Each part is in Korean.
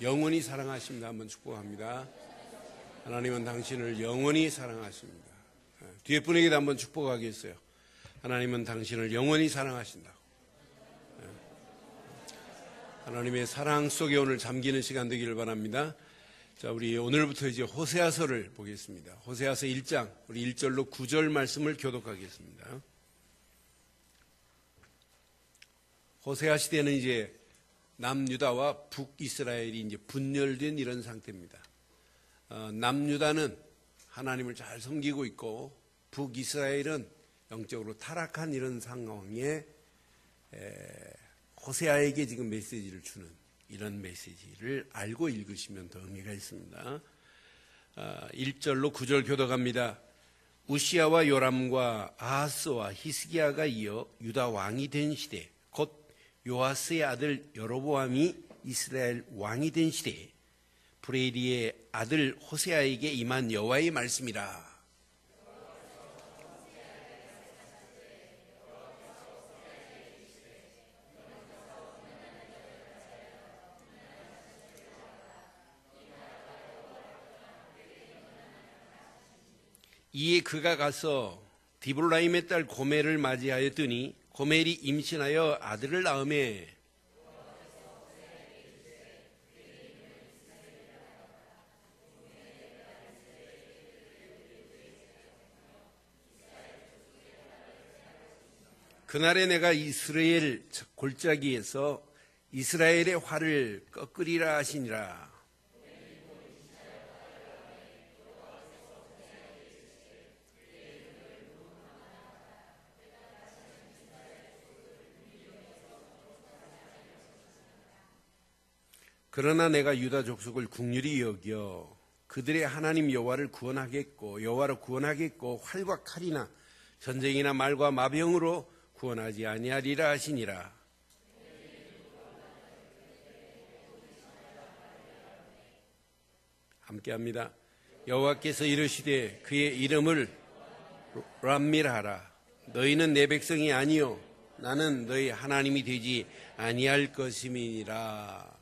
영원히 사랑하십니다. 한번 축복합니다. 하나님은 당신을 영원히 사랑하십니다. 뒤에 분에게도 한번 축복하겠어요. 하나님은 당신을 영원히 사랑하신다고. 하나님의 사랑 속에 오늘 잠기는 시간 되기를 바랍니다. 자, 우리 오늘부터 이제 호세아서를 보겠습니다. 호세아서 1장, 우리 1절로 9절 말씀을 교독하겠습니다. 호세아 시대는 이제 남유다와 북이스라엘이 이제 분열된 이런 상태입니다. 남유다는 하나님을 잘 섬기고 있고 북이스라엘은 영적으로 타락한 이런 상황에 호세아에게 지금 메시지를 주는 이런 메시지를 알고 읽으시면 더 의미가 있습니다. 1절로 9절 교독합니다. 우시야와 요람과 아하스와 히스기야가 이어 유다 왕이 된 시대, 곧 요아스의 아들 여로보암이 이스라엘 왕이 된 시대에 브레이리의 아들 호세아에게 임한 여호와의 말씀이라. 이에 그가 가서 디볼라임의 딸 고멜을 맞이하였더니 고멜이 임신하여 아들을 낳으매 그날에 내가 이스라엘 골짜기에서 이스라엘의 활을 꺾으리라 하시니라. 그러나 내가 유다 족속을 국률이 여겨 그들의 하나님 여호와를 구원하겠고 여호와로 구원하겠고 활과 칼이나 전쟁이나 말과 마병으로 구원하지 아니하리라 하시니라. 함께합니다. 여호와께서 이르시되 그의 이름을 람밀하라. 너희는 내 백성이 아니요 나는 너희 하나님이 되지 아니할 것임이니라.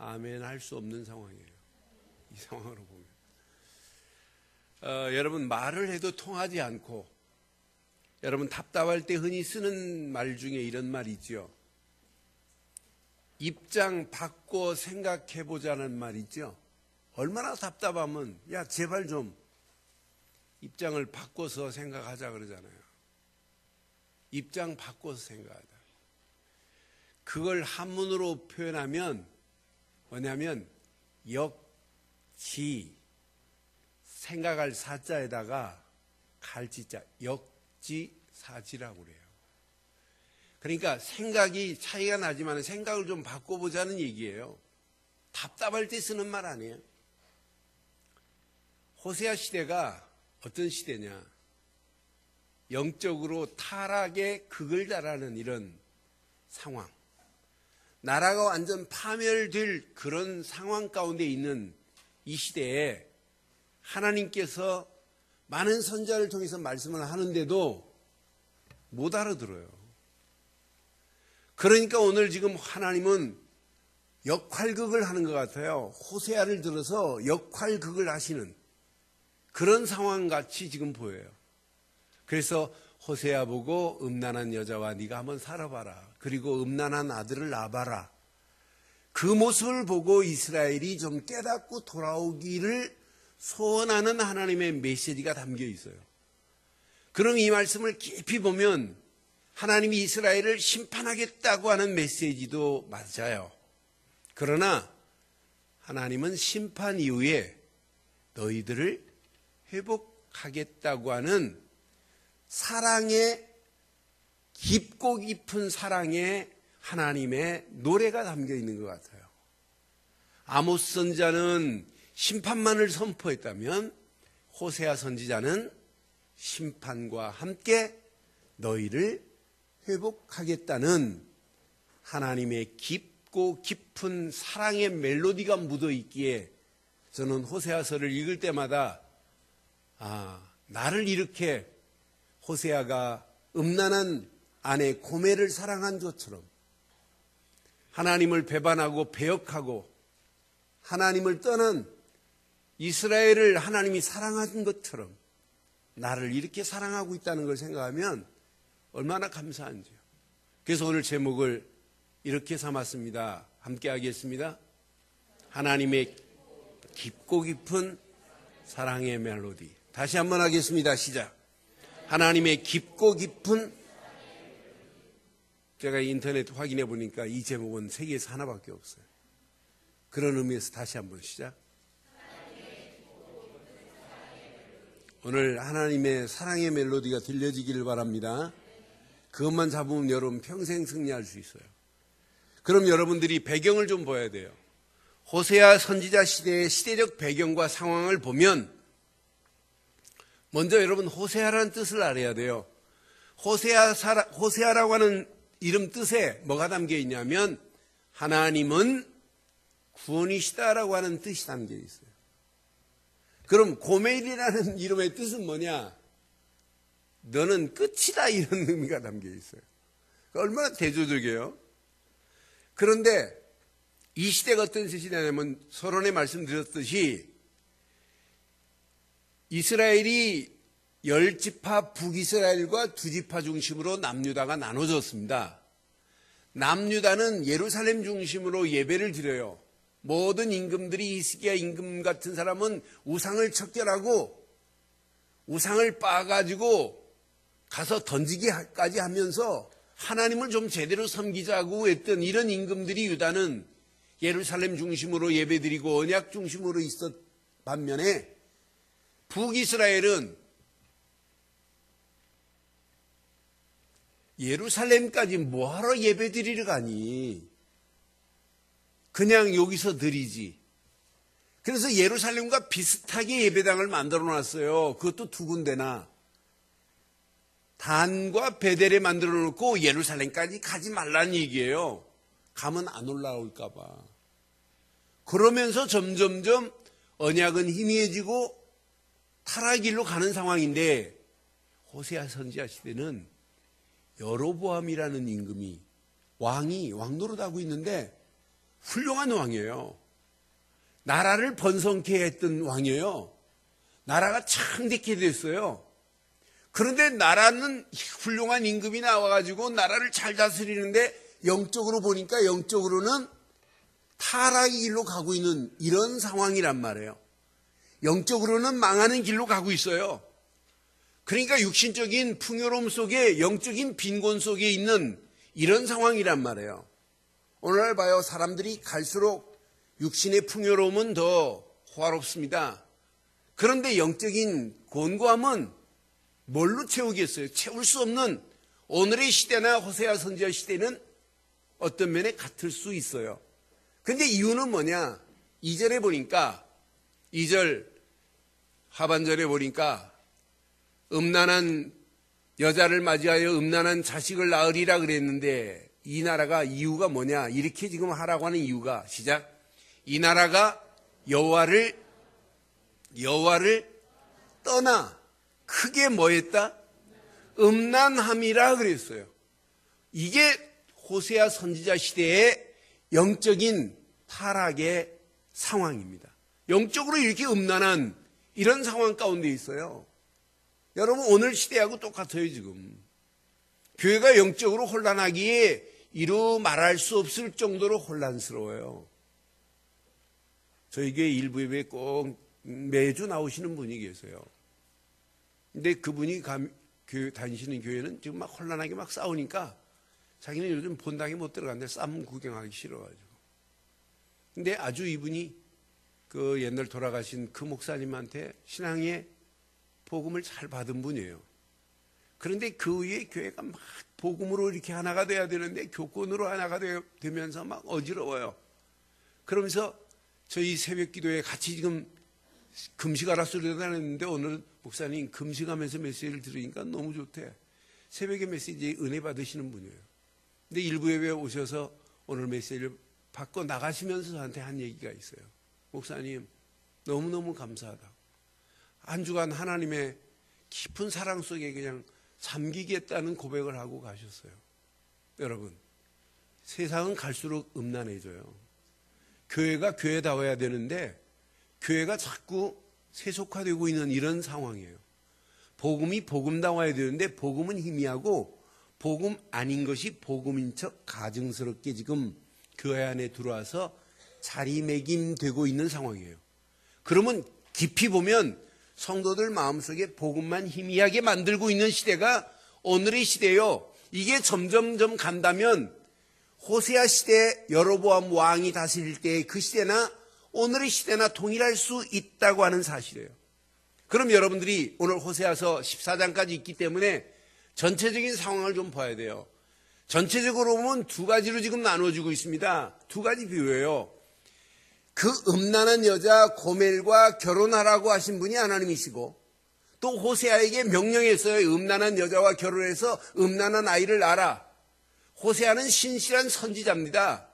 아멘 할 수 없는 상황이에요. 이 상황으로 보면 여러분 말을 해도 통하지 않고 여러분 답답할 때 흔히 쓰는 말 중에 이런 말이 있죠. 입장 바꿔 생각해보자는 말 있죠. 얼마나 답답하면 야 제발 좀 입장을 바꿔서 생각하자 그러잖아요. 입장 바꿔서 생각하자. 그걸 한문으로 표현하면 뭐냐면 역지 생각할 사자에다가 갈지자 역지사지라고 그래요. 그러니까 생각이 차이가 나지만 생각을 좀 바꿔보자는 얘기예요. 답답할 때 쓰는 말 아니에요. 호세아 시대가 어떤 시대냐. 영적으로 타락의 극을 달하는 이런 상황. 나라가 완전 파멸될 그런 상황 가운데 있는 이 시대에 하나님께서 많은 선지자를 통해서 말씀을 하는데도 못 알아들어요. 그러니까 오늘 지금 하나님은 역할극을 하는 것 같아요. 호세아를 들어서 역할극을 하시는 그런 상황같이 지금 보여요. 그래서 호세아 보고 음란한 여자와 네가 한번 살아봐라. 그리고 음란한 아들을 낳아봐라. 그 모습을 보고 이스라엘이 좀 깨닫고 돌아오기를 소원하는 하나님의 메시지가 담겨 있어요. 그럼 이 말씀을 깊이 보면 하나님이 이스라엘을 심판하겠다고 하는 메시지도 맞아요. 그러나 하나님은 심판 이후에 너희들을 회복하겠다고 하는 사랑의 깊고 깊은 사랑의 하나님의 노래가 담겨 있는 것 같아요. 아모스 선지자는 심판만을 선포했다면 호세아 선지자는 심판과 함께 너희를 회복하겠다는 하나님의 깊고 깊은 사랑의 멜로디가 묻어 있기에 저는 호세아서를 읽을 때마다 나를 이렇게 호세아가 음란한 아내 고멜을 사랑한 것처럼 하나님을 배반하고 배역하고 하나님을 떠난 이스라엘을 하나님이 사랑한 것처럼 나를 이렇게 사랑하고 있다는 걸 생각하면 얼마나 감사한지요. 그래서 오늘 제목을 이렇게 삼았습니다. 함께 하겠습니다. 하나님의 깊고 깊은 사랑의 멜로디. 다시 한번 하겠습니다. 시작. 하나님의 깊고 깊은. 제가 인터넷 확인해 보니까 이 제목은 세계에서 하나밖에 없어요. 그런 의미에서 다시 한번 시작. 오늘 하나님의 사랑의 멜로디가 들려지기를 바랍니다. 그것만 잡으면 여러분 평생 승리할 수 있어요. 그럼 여러분들이 배경을 좀 봐야 돼요. 호세아 선지자 시대의 시대적 배경과 상황을 보면 먼저 여러분 호세아라는 뜻을 알아야 돼요. 호세아라고 하는 이름 뜻에 뭐가 담겨 있냐면 하나님은 구원이시다라고 하는 뜻이 담겨 있어요. 그럼 고멜이라는 이름의 뜻은 뭐냐? 너는 끝이다, 이런 의미가 담겨 있어요. 얼마나 대조적이에요. 그런데 이 시대가 어떤 시대냐면 서론에 말씀드렸듯이 이스라엘이 10지파 북이스라엘과 2지파 중심으로 남유다가 나눠졌습니다. 남유다는 예루살렘 중심으로 예배를 드려요. 모든 임금들이 히스기야 임금 같은 사람은 우상을 척결하고 우상을 빻아가지고 가서 던지기까지 하면서 하나님을 좀 제대로 섬기자고 했던 이런 임금들이 유다는 예루살렘 중심으로 예배드리고 언약 중심으로 있었 반면에 북이스라엘은 예루살렘까지 뭐하러 예배드리러 가니? 그냥 여기서 드리지. 그래서 예루살렘과 비슷하게 예배당을 만들어 놨어요. 그것도 2군데나. 단과 베델에 만들어 놓고 예루살렘까지 가지 말라는 얘기예요. 가면 안 올라올까 봐. 그러면서 점점점 언약은 희미해지고 타락의 길로 가는 상황인데 호세아 선지자 시대는 여로보암이라는 임금이 왕 노릇하고 있는데 훌륭한 왕이에요. 나라를 번성케 했던 왕이에요. 나라가 창대케 됐어요. 그런데 나라는 훌륭한 임금이 나와가지고 나라를 잘 다스리는데 영적으로 보니까 영적으로는 타락의 길로 가고 있는 이런 상황이란 말이에요. 영적으로는 망하는 길로 가고 있어요. 그러니까 육신적인 풍요로움 속에 영적인 빈곤 속에 있는 이런 상황이란 말이에요. 오늘날 봐요. 사람들이 갈수록 육신의 풍요로움은 더 호화롭습니다. 그런데 영적인 곤고함은 뭘로 채우겠어요? 채울 수 없는 오늘의 시대나 호세아 선지자 시대는 어떤 면에 같을 수 있어요. 근데 이유는 뭐냐? 2절에 보니까 2절 하반절에 보니까 음란한 여자를 맞이하여 음란한 자식을 낳으리라 그랬는데 이 나라가 이유가 뭐냐? 이렇게 지금 하라고 하는 이유가 시작. 이 나라가 여호와를 떠나 크게 뭐 했다? 음란함이라 그랬어요. 이게 호세아 선지자 시대의 영적인 타락의 상황입니다. 영적으로 이렇게 음란한 이런 상황 가운데 있어요. 여러분 오늘 시대하고 똑같아요. 지금 교회가 영적으로 혼란하기에 이루 말할 수 없을 정도로 혼란스러워요. 저희 교회 일부 예배에 꼭 매주 나오시는 분이 계세요. 근데 그분이 다니시는 교회는 지금 막 혼란하게 막 싸우니까 자기는 요즘 본당에 못 들어가는데 싸움 구경하기 싫어가지고. 근데 아주 이분이 그 옛날 돌아가신 그 목사님한테 신앙의 복음을 잘 받은 분이에요. 그런데 그 위에 교회가 막 복음으로 이렇게 하나가 돼야 되는데 교권으로 하나가 되면서 막 어지러워요. 그러면서 저희 새벽 기도에 같이 지금 금식하라 소리를 하는데 오늘 목사님 금식하면서 메시지를 들으니까 너무 좋대. 새벽에 메시지 은혜 받으시는 분이에요. 근데 일부 예배에 오셔서 오늘 메시지를 받고 나가시면서 저한테 한 얘기가 있어요. 목사님 너무너무 감사하다고. 한 주간 하나님의 깊은 사랑 속에 그냥 잠기겠다는 고백을 하고 가셨어요. 여러분 세상은 갈수록 음란해져요. 교회가 교회다워야 되는데 교회가 자꾸 세속화되고 있는 이런 상황이에요. 복음이 복음다워야 되는데 복음은 희미하고 복음 아닌 것이 복음인 척 가증스럽게 지금 교회 안에 들어와서 자리매김되고 있는 상황이에요. 그러면 깊이 보면 성도들 마음속에 복음만 희미하게 만들고 있는 시대가 오늘의 시대요. 이게 점점점 간다면 호세아 시대 여로보암 왕이 다스릴 때의 그 시대나 오늘의 시대나 동일할 수 있다고 하는 사실이에요. 그럼 여러분들이 오늘 호세아서 14장까지 있기 때문에 전체적인 상황을 좀 봐야 돼요. 전체적으로 보면 두 가지로 지금 나누어지고 있습니다. 두 가지 비유예요. 그 음란한 여자 고멜과 결혼하라고 하신 분이 하나님이시고 또 호세아에게 명령했어요. 음란한 여자와 결혼해서 음란한 아이를 낳아라. 호세아는 신실한 선지자입니다.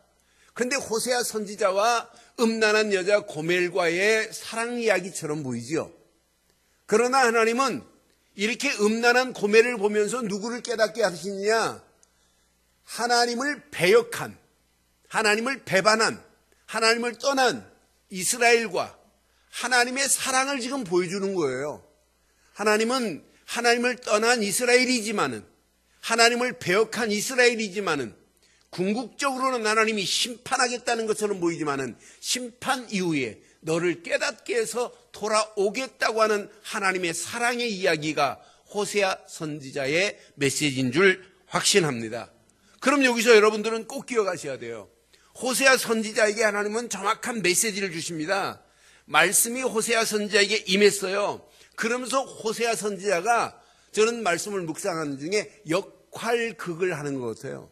그런데 호세아 선지자와 음란한 여자 고멜과의 사랑 이야기처럼 보이죠. 그러나 하나님은 이렇게 음란한 고멜을 보면서 누구를 깨닫게 하시느냐? 하나님을 배역한, 하나님을 배반한, 하나님을 떠난 이스라엘과 하나님의 사랑을 지금 보여주는 거예요. 하나님은 하나님을 떠난 이스라엘이지만은, 하나님을 배역한 이스라엘이지만은, 궁극적으로는 하나님이 심판하겠다는 것처럼 보이지만은 심판 이후에 너를 깨닫게 해서 돌아오겠다고 하는 하나님의 사랑의 이야기가 호세아 선지자의 메시지인 줄 확신합니다. 그럼 여기서 여러분들은 꼭 기억하셔야 돼요. 호세아 선지자에게 하나님은 정확한 메시지를 주십니다. 말씀이 호세아 선지자에게 임했어요. 그러면서 호세아 선지자가 저는 말씀을 묵상하는 중에 역할극을 하는 것 같아요.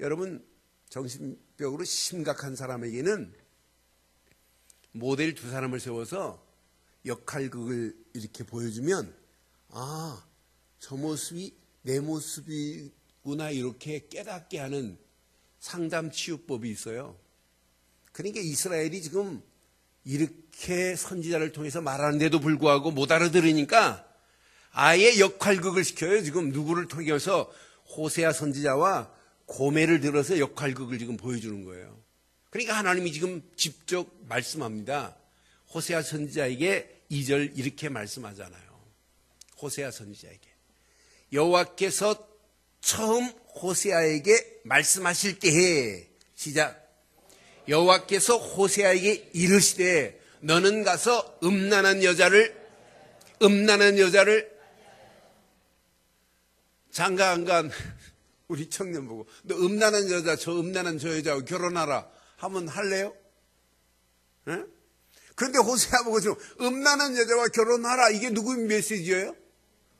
여러분, 정신병으로 심각한 사람에게는 모델 두 사람을 세워서 역할극을 이렇게 보여주면 저 모습이 내 모습이구나 이렇게 깨닫게 하는 상담 치유법이 있어요. 그러니까 이스라엘이 지금 이렇게 선지자를 통해서 말하는데도 불구하고 못 알아들으니까 아예 역할극을 시켜요. 지금 누구를 통해서 호세아 선지자와 고멜을 들어서 역할극을 지금 보여주는 거예요. 그러니까 하나님이 지금 직접 말씀합니다. 호세아 선지자에게 2절 이렇게 말씀하잖아요. 호세아 선지자에게 여호와께서 처음 호세아에게 말씀하실 때에 시작. 여호와께서 호세아에게 이르시되 너는 가서 음란한 여자를 장가 안 간 우리 청년 보고 너 음란한 여자 저 음란한 저 여자하고 결혼하라 하면 할래요? 네? 그런데 호세아 보고 지금 음란한 여자와 결혼하라 이게 누구의 메시지예요?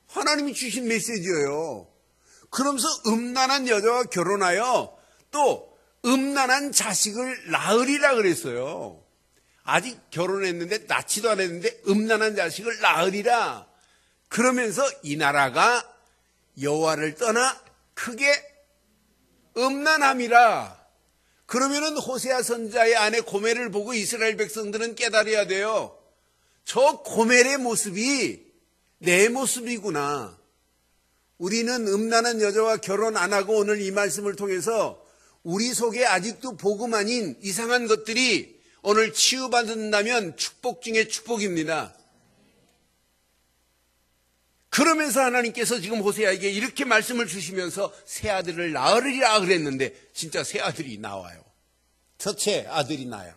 하나님이 주신 메시지예요. 그러면서 음란한 여자와 결혼하여 또 음란한 자식을 낳으리라 그랬어요. 아직 결혼했는데 낳지도 않았는데 음란한 자식을 낳으리라. 그러면서 이 나라가 여호와를 떠나 크게 음란함이라. 그러면은 호세아 선지자의 아내 고멜을 보고 이스라엘 백성들은 깨달아야 돼요. 저 고멜의 모습이 내 모습이구나. 우리는 음란한 여자와 결혼 안 하고 오늘 이 말씀을 통해서 우리 속에 아직도 복음 아닌 이상한 것들이 오늘 치유받는다면 축복 중에 축복입니다. 그러면서 하나님께서 지금 호세아에게 이렇게 말씀을 주시면서 새 아들을 낳으리라 그랬는데 진짜 새 아들이 나와요. 첫째 아들이 나요.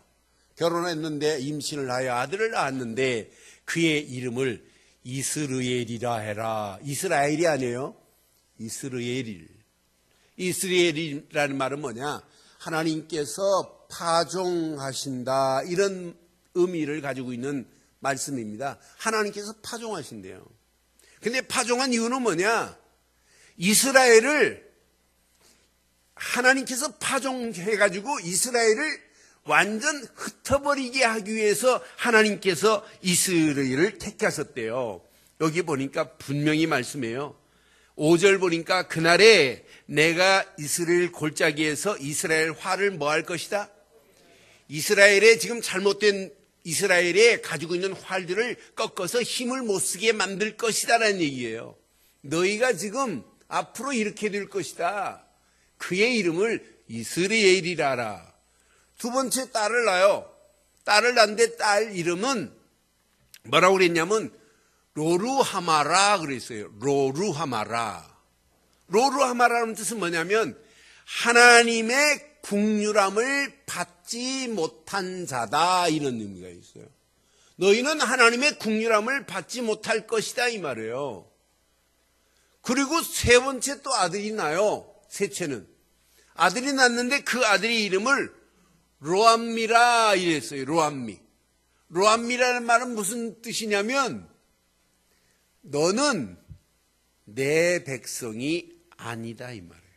결혼했는데 임신을 하여 아들을 낳았는데 그의 이름을 이스르엘이라 해라. 이스라엘이 아니에요. 이스라엘이라는 말은 뭐냐? 하나님께서 파종하신다 이런 의미를 가지고 있는 말씀입니다. 하나님께서 파종하신대요. 근데 파종한 이유는 뭐냐? 이스라엘을 하나님께서 파종해가지고 이스라엘을 완전 흩어버리게 하기 위해서 하나님께서 이스라엘을 택하셨대요. 여기 보니까 분명히 말씀해요. 5절 보니까 그날에 내가 이스라엘 골짜기에서 이스라엘 화를 뭐 할 것이다? 이스라엘의 지금 잘못된 이스라엘에 가지고 있는 활들을 꺾어서 힘을 못 쓰게 만들 것이다라는 얘기예요. 너희가 지금 앞으로 이렇게 될 것이다. 그의 이름을 이스라엘이라 하라. 두 번째 딸을 낳아요. 딸을 낳는데 딸 이름은 뭐라고 그랬냐면 로루하마라 그랬어요. 로루하마라. 로루하마라는 뜻은 뭐냐면 하나님의 국률함을 받지 못한 자다, 이런 의미가 있어요. 너희는 하나님의 국률함을 받지 못할 것이다, 이 말이에요. 그리고 세 번째 또 아들이 나요. 셋째는 아들이 낳는데 그 아들의 이름을 로암미라 이랬어요. 로암미. 로암미라는 말은 무슨 뜻이냐면 너는 내 백성이 아니다, 이 말이에요.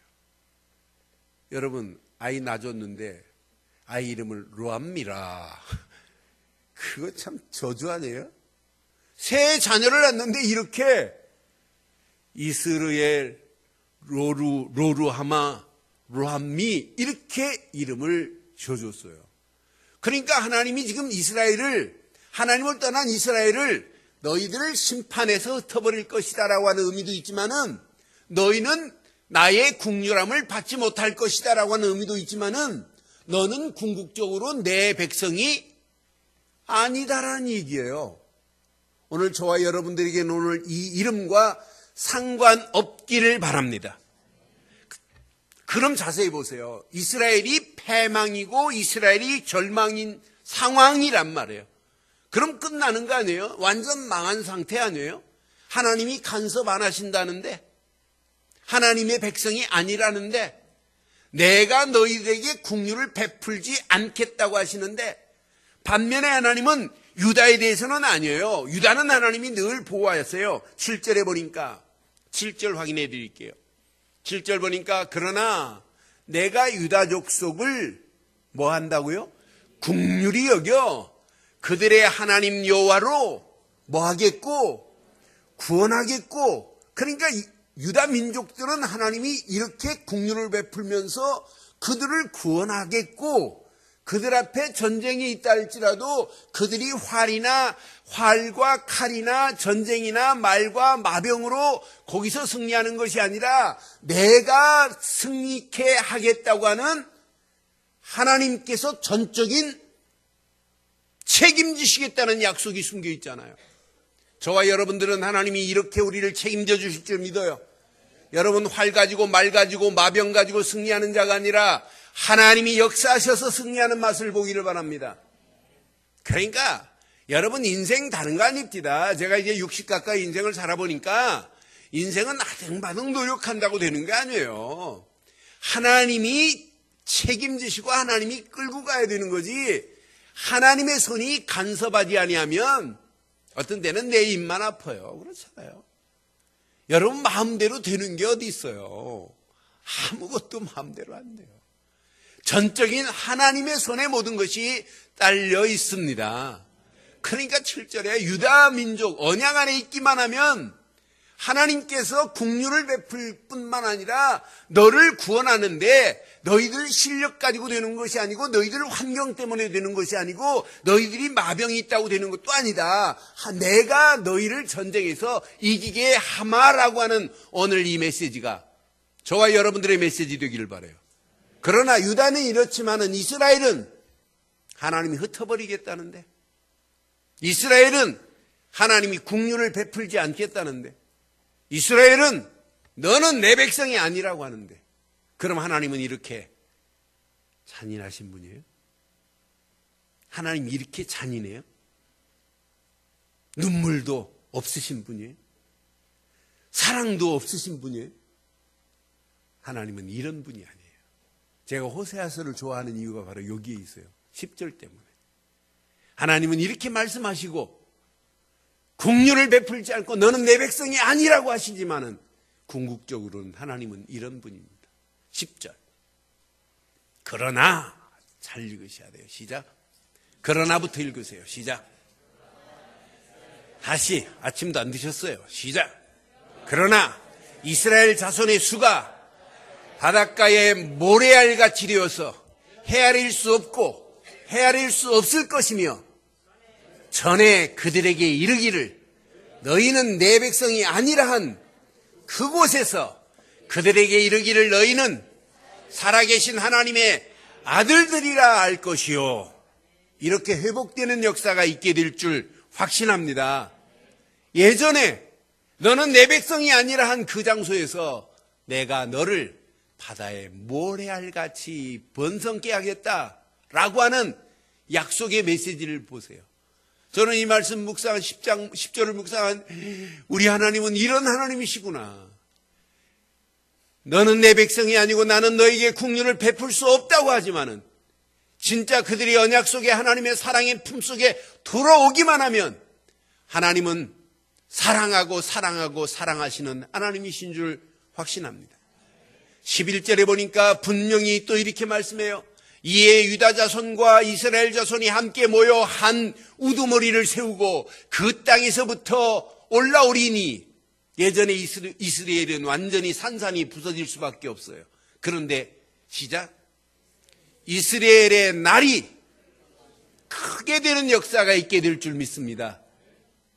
여러분, 아이 낳아줬는데 아이 이름을 로암미라. 그거 참 저주 아니에요? 새 자녀를 낳는데 이렇게 이스라엘, 로루하마, 로암미 이렇게 이름을 지어줬어요. 그러니까 하나님이 지금 하나님을 떠난 이스라엘을 너희들을 심판해서 흩어버릴 것이다 라고 하는 의미도 있지만은 너희는 나의 국률함을 받지 못할 것이다 라고 하는 의미도 있지만은 너는 궁극적으로 내 백성이 아니다라는 얘기예요. 오늘 저와 여러분들에게는 오늘 이 이름과 상관없기를 바랍니다. 그럼 자세히 보세요. 이스라엘이 패망이고 이스라엘이 절망인 상황이란 말이에요. 그럼 끝나는 거 아니에요? 완전 망한 상태 아니에요? 하나님이 간섭 안 하신다는데, 하나님의 백성이 아니라는데, 내가 너희들에게 국류를 베풀지 않겠다고 하시는데, 반면에 하나님은 유다에 대해서는 아니에요. 유다는 하나님이 늘 보호하였어요. 7절에 보니까 7절 확인해 드릴게요. 7절 보니까 그러나 내가 유다 족속을 뭐 한다고요? 국률이 여겨 그들의 하나님 여호와로 뭐 하겠고 구원하겠고. 그러니까 유다 민족들은 하나님이 이렇게 국률을 베풀면서 그들을 구원하겠고, 그들 앞에 전쟁이 있다 할지라도 그들이 활과 칼이나 전쟁이나 말과 마병으로 거기서 승리하는 것이 아니라 내가 승리케 하겠다고 하는 하나님께서 전적인 책임지시겠다는 약속이 숨겨 있잖아요. 저와 여러분들은 하나님이 이렇게 우리를 책임져 주실 줄 믿어요. 여러분, 활 가지고 말 가지고 마병 가지고 승리하는 자가 아니라 하나님이 역사하셔서 승리하는 맛을 보기를 바랍니다. 그러니까 여러분, 인생 다른 거 아닙니다. 제가 이제 60 가까이 인생을 살아보니까 인생은 아등바등 노력한다고 되는 게 아니에요. 하나님이 책임지시고 하나님이 끌고 가야 되는 거지, 하나님의 손이 간섭하지 아니하면 어떤 때는 내 입만 아파요. 그렇잖아요. 여러분, 마음대로 되는 게 어디 있어요? 아무것도 마음대로 안 돼요. 전적인 하나님의 손에 모든 것이 딸려 있습니다. 그러니까 7절에 유다 민족 언약 안에 있기만 하면 하나님께서 국류를 베풀 뿐만 아니라 너를 구원하는데 너희들 실력 가지고 되는 것이 아니고 너희들 환경 때문에 되는 것이 아니고 너희들이 마병이 있다고 되는 것도 아니다. 내가 너희를 전쟁에서 이기게 하마라고 하는 오늘 이 메시지가 저와 여러분들의 메시지 되기를 바라요. 그러나 유다는 이렇지만은 이스라엘은 하나님이 흩어버리겠다는데, 이스라엘은 하나님이 국류를 베풀지 않겠다는데, 이스라엘은 너는 내 백성이 아니라고 하는데, 그럼 하나님은 이렇게 잔인하신 분이에요? 하나님 이렇게 잔인해요? 눈물도 없으신 분이에요? 사랑도 없으신 분이에요? 하나님은 이런 분이 아니에요. 제가 호세아서를 좋아하는 이유가 바로 여기에 있어요. 10절 때문에. 하나님은 이렇게 말씀하시고 국류를 베풀지 않고 너는 내 백성이 아니라고 하시지만은 궁극적으로는 하나님은 이런 분입니다. 10절. 그러나, 잘 읽으셔야 돼요. 시작. 그러나부터 읽으세요. 시작. 다시, 아침도 안 드셨어요. 시작. 그러나 이스라엘 자손의 수가 바닷가에 모래알같이 되어서 헤아릴 수 없고 헤아릴 수 없을 것이며, 전에 그들에게 이르기를 너희는 내 백성이 아니라 한 그곳에서 그들에게 이르기를 너희는 살아계신 하나님의 아들들이라 알 것이요. 이렇게 회복되는 역사가 있게 될 줄 확신합니다. 예전에 너는 내 백성이 아니라 한 그 장소에서 내가 너를 바다의 모래알같이 번성케 하겠다라고 하는 약속의 메시지를 보세요. 저는 이 말씀 묵상한 10절을 묵상한 우리 하나님은 이런 하나님이시구나. 너는 내 백성이 아니고 나는 너에게 국률을 베풀 수 없다고 하지만은 진짜 그들이 언약 속에 하나님의 사랑의 품속에 돌아오기만 하면 하나님은 사랑하고 사랑하고 사랑하시는 하나님이신 줄 확신합니다. 11절에 보니까 분명히 또 이렇게 말씀해요. 이에 유다 자손과 이스라엘 자손이 함께 모여 한 우두머리를 세우고 그 땅에서부터 올라오리니 예전에 이스라엘은 완전히 산산이 부서질 수밖에 없어요. 그런데 시작. 이스라엘의 날이 크게 되는 역사가 있게 될 줄 믿습니다.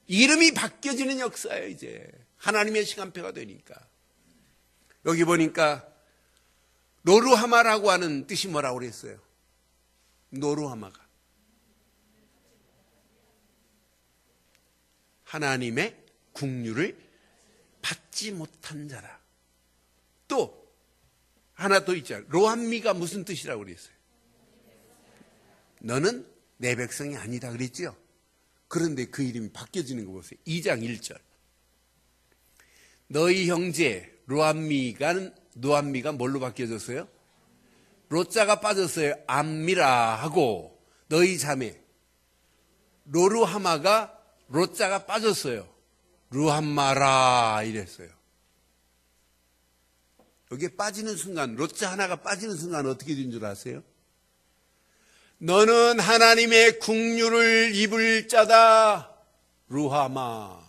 이름이 바뀌어지는 역사예요. 이제 하나님의 시간표가 되니까. 여기 보니까 노루하마라고 하는 뜻이 뭐라고 그랬어요? 노루하마가 하나님의 국류를 받지 못한 자라. 또 하나 더 있잖아요. 로함미가 무슨 뜻이라고 그랬어요? 너는 내 백성이 아니다 그랬죠? 그런데 그 이름이 바뀌어지는 거 보세요. 2장 1절. 너희 형제 노함미가 뭘로 바뀌어졌어요? 로자가 빠졌어요. 암미라 하고 너희 자매 로루하마가 로자가 빠졌어요. 루함마라 이랬어요. 여기에 빠지는 순간, 로자 하나가 빠지는 순간 어떻게 된 줄 아세요? 너는 하나님의 국류를 입을 자다. 루하마.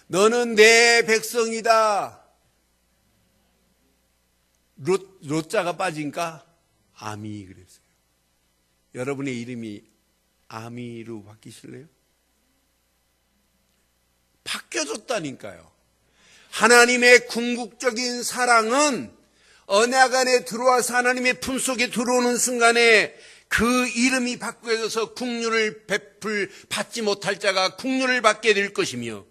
너는 내 백성이다. 로자가 빠지니까 아미 그랬어요. 여러분의 이름이 아미로 바뀌실래요? 바뀌어졌다니까요. 하나님의 궁극적인 사랑은 언약 안에 들어와서 하나님의 품속에 들어오는 순간에 그 이름이 바뀌어져서 국류를 받지 못할 자가 국류를 받게 될 것이며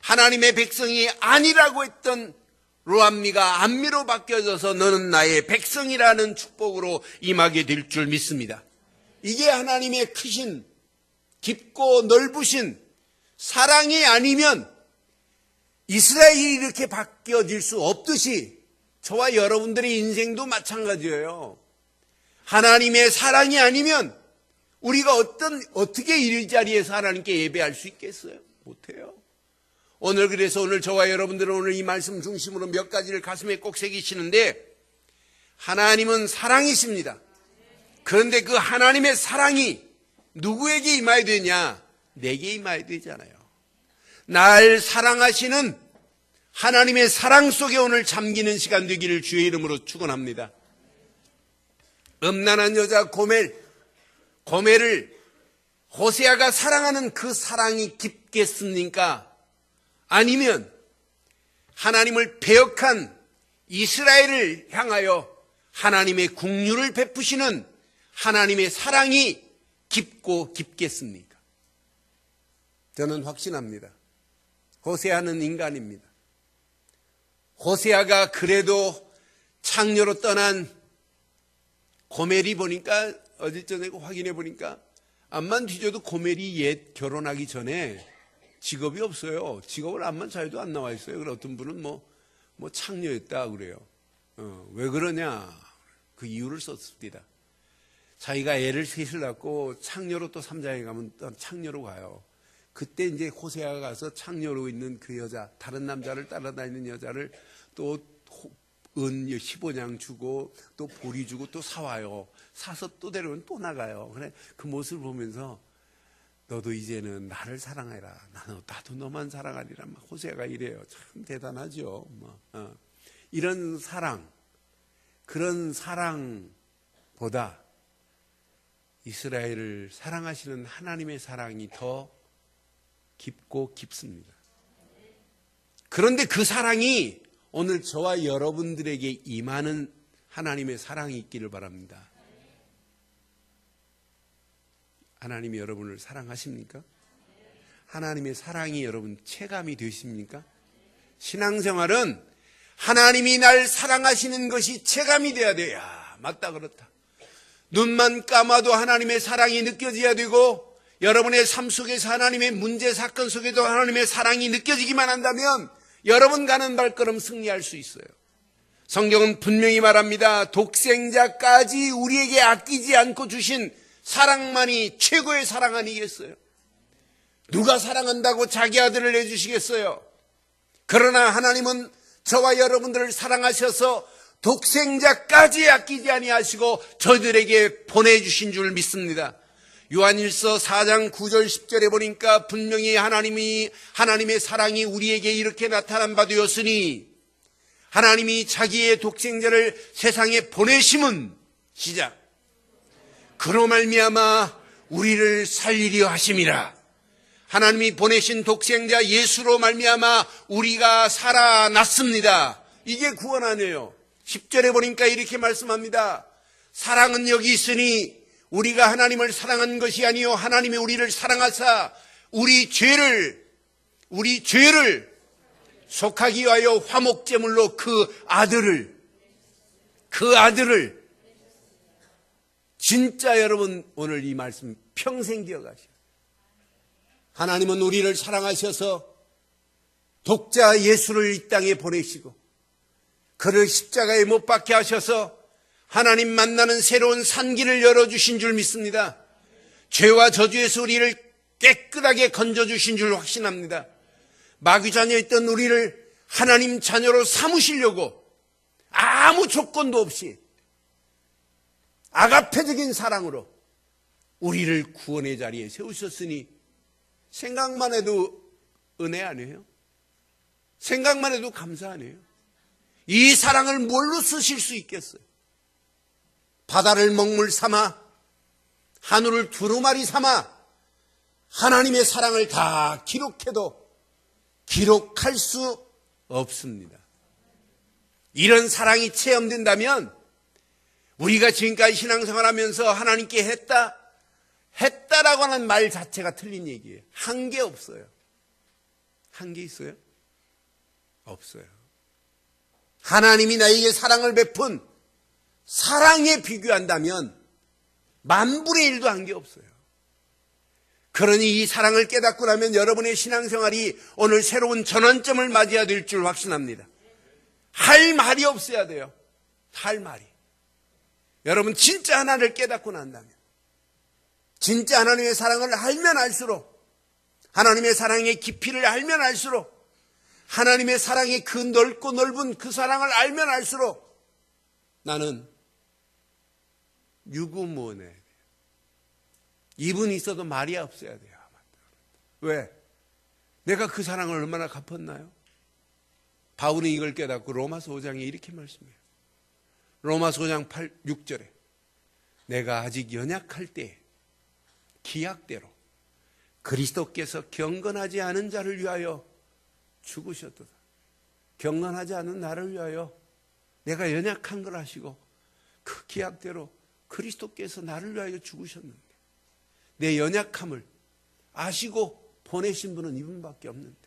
하나님의 백성이 아니라고 했던 로함미가 암미로 바뀌어져서 너는 나의 백성이라는 축복으로 임하게 될 줄 믿습니다. 이게 하나님의 크신 깊고 넓으신 사랑이 아니면 이스라엘이 이렇게 바뀌어질 수 없듯이 저와 여러분들의 인생도 마찬가지예요. 하나님의 사랑이 아니면 우리가 어떻게 이 자리에서 하나님께 예배할 수 있겠어요? 못해요. 그래서 오늘 저와 여러분들은 오늘 이 말씀 중심으로 몇 가지를 가슴에 꼭 새기시는데 하나님은 사랑이십니다. 그런데 그 하나님의 사랑이 누구에게 임해야 되냐? 내게 임해야 되잖아요. 날 사랑하시는 하나님의 사랑 속에 오늘 잠기는 시간 되기를 주의 이름으로 축원합니다. 음란한 여자 고멜을 호세아가 사랑하는 그 사랑이 깊겠습니까? 아니면 하나님을 배역한 이스라엘을 향하여 하나님의 국류를 베푸시는 하나님의 사랑이 깊고 깊겠습니까? 저는 확신합니다. 호세아는 인간입니다. 호세아가 그래도 창녀로 떠난 고멜이 보니까 어제 전에 확인해 보니까 암만 뒤져도 고멜이 옛 결혼하기 전에 직업이 없어요. 직업을 암만 자유도 안 나와 있어요. 그래서 어떤 분은 뭐 창녀였다 그래요. 왜 그러냐? 그 이유를 썼습니다. 자기가 애를 셋을 낳고 창녀로 또 삼장에 가면 또 창녀로 가요. 그때 이제 호세아가 가서 창녀로 있는 그 여자, 다른 남자를 따라다니는 여자를 또 은 15냥 주고 또 보리 주고 또 사와요. 사서 또 데려오면 또 나가요. 그래 그 모습을 보면서 너도 이제는 나를 사랑해라. 나도 너만 사랑하리라. 막 호세아가 이래요. 참 대단하죠. 이런 사랑, 그런 사랑보다 이스라엘을 사랑하시는 하나님의 사랑이 더 깊고 깊습니다. 그런데 그 사랑이 오늘 저와 여러분들에게 임하는 하나님의 사랑이 있기를 바랍니다. 하나님이 여러분을 사랑하십니까? 하나님의 사랑이 여러분 체감이 되십니까? 신앙생활은 하나님이 날 사랑하시는 것이 체감이 돼야 돼요. 맞다 그렇다. 눈만 감아도 하나님의 사랑이 느껴져야 되고, 여러분의 삶 속에서 하나님의 문제 사건 속에도 하나님의 사랑이 느껴지기만 한다면 여러분 가는 발걸음 승리할 수 있어요. 성경은 분명히 말합니다. 독생자까지 우리에게 아끼지 않고 주신 사랑만이 최고의 사랑 아니겠어요? 누가 사랑한다고 자기 아들을 내주시겠어요? 그러나 하나님은 저와 여러분들을 사랑하셔서 독생자까지 아끼지 아니하시고 저희들에게 보내주신 줄 믿습니다. 요한일서 4장 9절 10절에 보니까 분명히 하나님의 사랑이 우리에게 이렇게 나타난 바 되었으니 하나님이 자기의 독생자를 세상에 보내심은 시작 그로 말미암아 우리를 살리려 하심이라. 하나님이 보내신 독생자 예수로 말미암아 우리가 살아났습니다. 이게 구원 아니에요. 10절에 보니까 이렇게 말씀합니다. 사랑은 여기 있으니 우리가 하나님을 사랑한 것이 아니요 하나님이 우리를 사랑하사 우리 죄를 속하기 위하여 화목제물로 그 아들을 진짜 여러분 오늘 이 말씀 평생 기억하셔요. 하나님은 우리를 사랑하셔서 독자 예수를 이 땅에 보내시고 그를 십자가에 못 박게 하셔서 하나님 만나는 새로운 산길을 열어주신 줄 믿습니다. 죄와 저주에서 우리를 깨끗하게 건져주신 줄 확신합니다. 마귀 자녀였던 우리를 하나님 자녀로 삼으시려고 아무 조건도 없이 아가페적인 사랑으로 우리를 구원의 자리에 세우셨으니 생각만 해도 은혜 아니에요? 생각만 해도 감사 아니에요? 이 사랑을 뭘로 쓰실 수 있겠어요? 바다를 먹물 삼아 하늘을 두루마리 삼아 하나님의 사랑을 다 기록해도 기록할 수 없습니다. 이런 사랑이 체험된다면 우리가 지금까지 신앙생활하면서 하나님께 했다라고 하는 말 자체가 틀린 얘기예요. 한 게 없어요. 한 게 있어요? 없어요. 하나님이 나에게 사랑을 베푼 사랑에 비교한다면 만분의 1도 한 게 없어요. 그러니 이 사랑을 깨닫고 나면 여러분의 신앙생활이 오늘 새로운 전환점을 맞이해야 될 줄 확신합니다. 할 말이 없어야 돼요. 할 말이. 여러분 진짜 하나를 깨닫고 난다면, 진짜 하나님의 사랑을 알면 알수록, 하나님의 사랑의 깊이를 알면 알수록, 하나님의 사랑의 그 넓고 넓은 그 사랑을 알면 알수록 나는 유구무원해야 돼요. 입은 있어도 말이 없어야 돼요. 왜? 내가 그 사랑을 얼마나 갚았나요? 바울은 이걸 깨닫고 로마서 5장에 이렇게 말씀해요. 로마서 5장 6절에 내가 아직 연약할 때 기약대로 그리스도께서 경건하지 않은 자를 위하여 죽으셨도다. 경건하지 않은 나를 위하여 내가 연약한 걸 아시고 그 기약대로 그리스도께서 나를 위하여 죽으셨는데 내 연약함을 아시고 보내신 분은 이분밖에 없는데,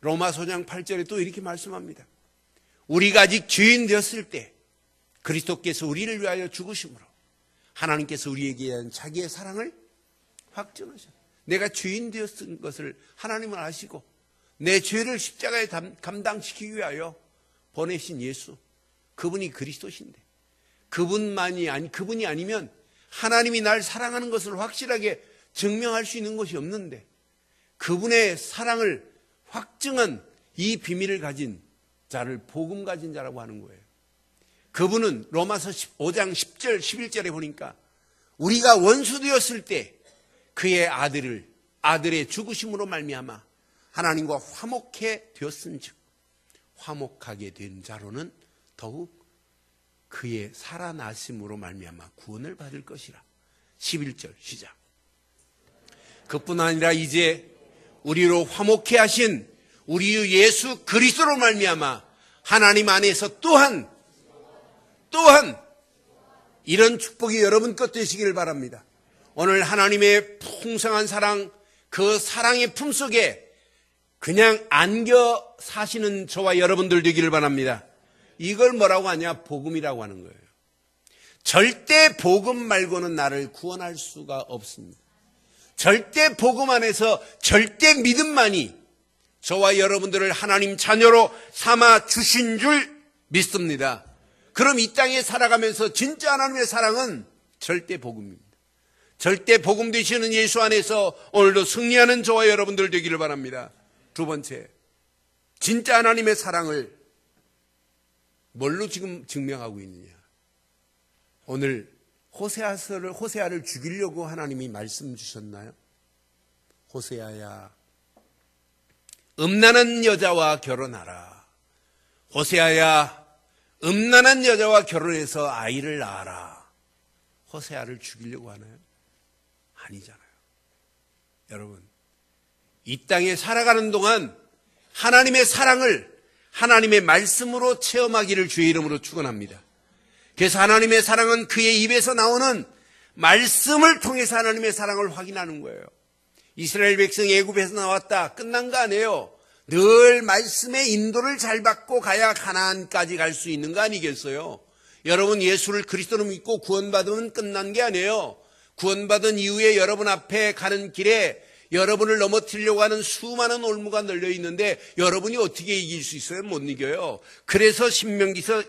로마서 5장 8절에 또 이렇게 말씀합니다. 우리가 아직 죄인 되었을 때 그리스도께서 우리를 위하여 죽으심으로 하나님께서 우리에게 대한 자기의 사랑을 확증하셨다. 내가 죄인 되었던 것을 하나님은 아시고 내 죄를 십자가에 감당시키기 위하여 보내신 예수, 그분이 그리스도신데 그분이 아니면 하나님이 날 사랑하는 것을 확실하게 증명할 수 있는 것이 없는데, 그분의 사랑을 확증한 이 비밀을 가진 자를 복음 가진 자라고 하는 거예요. 그분은 로마서 5장 10절 11절에 보니까 우리가 원수 되었을 때 그의 아들의 죽으심으로 말미암아 하나님과 화목해 되었은즉 화목하게 된 자로는 더욱 그의 살아나심으로 말미암아 구원을 받을 것이라. 11절 시작. 그뿐 아니라 이제 우리로 화목해 하신 우리 예수 그리스도로 말미암아 하나님 안에서 또한 이런 축복이 여러분 것 되시기를 바랍니다. 오늘 하나님의 풍성한 사랑, 그 사랑의 품속에 그냥 안겨 사시는 저와 여러분들 되기를 바랍니다. 이걸 뭐라고 하냐? 복음이라고 하는 거예요. 절대 복음 말고는 나를 구원할 수가 없습니다. 절대 복음 안에서 절대 믿음만이 저와 여러분들을 하나님 자녀로 삼아 주신 줄 믿습니다. 그럼 이 땅에 살아가면서 진짜 하나님의 사랑은 절대 복음입니다. 절대 복음 되시는 예수 안에서 오늘도 승리하는 저와 여러분들 되기를 바랍니다. 두 번째, 진짜 하나님의 사랑을 뭘로 지금 증명하고 있느냐? 오늘 호세아를 죽이려고 하나님이 말씀 주셨나요? 호세아야, 음란한 여자와 결혼하라. 호세아야, 음란한 여자와 결혼해서 아이를 낳아라. 호세아를 죽이려고 하나요? 아니잖아요. 여러분, 이 땅에 살아가는 동안 하나님의 사랑을 하나님의 말씀으로 체험하기를 주의 이름으로 축원합니다. 그래서 하나님의 사랑은 그의 입에서 나오는 말씀을 통해서 하나님의 사랑을 확인하는 거예요. 이스라엘 백성 애굽에서 나왔다. 끝난 거 아니에요. 늘 말씀의 인도를 잘 받고 가야 가나안까지 갈 수 있는 거 아니겠어요? 여러분, 예수를 그리스도로 믿고 구원받으면 끝난 게 아니에요. 구원받은 이후에 여러분 앞에 가는 길에 여러분을 넘어뜨리려고 하는 수많은 올무가 널려 있는데 여러분이 어떻게 이길 수 있어요? 못 이겨요. 그래서 신명기서